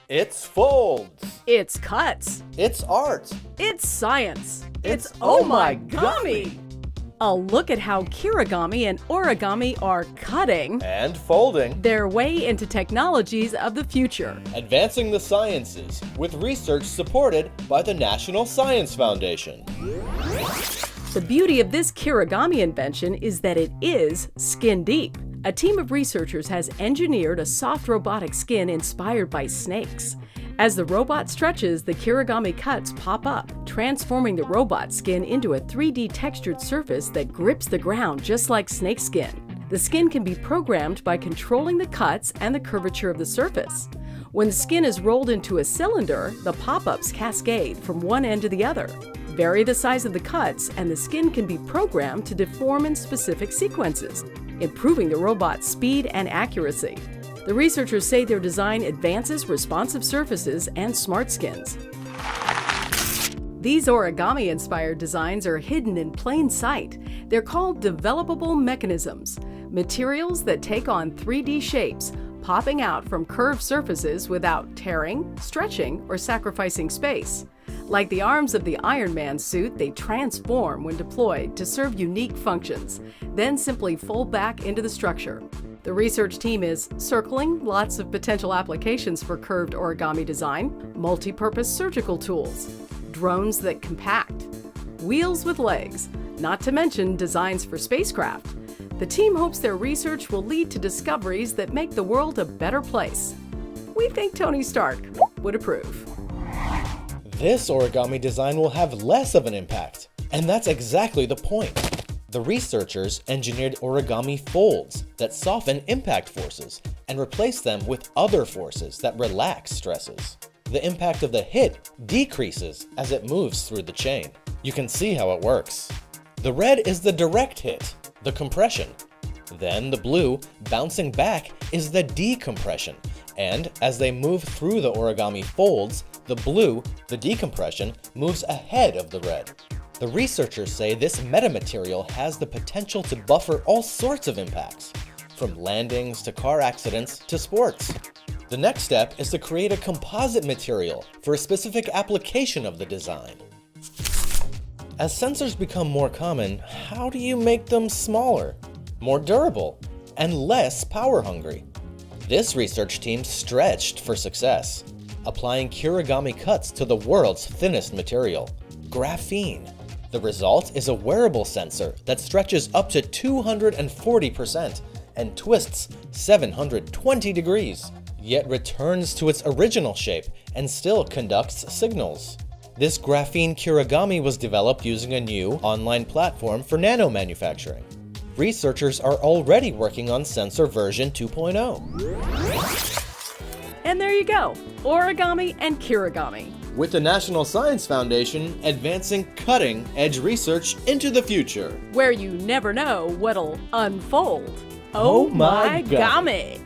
It's folds. It's cuts. It's art. It's science. It's Oh Oh My My Gami! A look at how Kirigami and origami are cutting And folding. their way into technologies of the future. Advancing the sciences with research supported by the National Science Foundation. The beauty of this Kirigami invention is that it is skin deep. A team of researchers has engineered a soft robotic skin inspired by snakes. As the robot stretches, the Kirigami cuts pop up, transforming the robot skin into a 3D textured surface that grips the ground just like snake skin. The skin can be programmed by controlling the cuts and the curvature of the surface. When the skin is rolled into a cylinder, the pop-ups cascade from one end to the other. Vary the size of the cuts, and the skin can be programmed to deform in specific sequences, improving the robot's speed and accuracy. The researchers say their design advances responsive surfaces and smart skins. These origami-inspired designs are hidden in plain sight. They're called developable mechanisms, materials that take on 3D shapes, popping out from curved surfaces without tearing, stretching, or sacrificing space. Like the arms of the Iron Man suit, they transform when deployed to serve unique functions, then simply fold back into the structure. The research team is circling lots of potential applications for curved origami design, multi-purpose surgical tools, drones that compact, wheels with legs, not to mention designs for spacecraft. The team hopes their research will lead to discoveries that make the world a better place. We think Tony Stark would approve. This origami design will have less of an impact, and that's exactly the point. The researchers engineered origami folds that soften impact forces and replace them with other forces that relax stresses. The impact of the hit decreases as it moves through the chain. You can see how it works. The red is the direct hit, the compression. Then the blue, bouncing back, is the decompression. And as they move through the origami folds, the blue, the decompression, moves ahead of the red. The researchers say this metamaterial has the potential to buffer all sorts of impacts, from landings to car accidents to sports. The next step is to create a composite material for a specific application of the design. As sensors become more common, how do you make them smaller, more durable, and less power hungry? This research team stretched for success, applying Kirigami cuts to the world's thinnest material, graphene. The result is a wearable sensor that stretches up to 240% and twists 720 degrees, yet returns to its original shape and still conducts signals. This graphene Kirigami was developed using a new online platform for nanomanufacturing. Researchers are already working on sensor version 2.0. And there you go, origami and Kirigami. With the National Science Foundation advancing cutting-edge research into the future. Where you never know what'll unfold. Oh my Gami!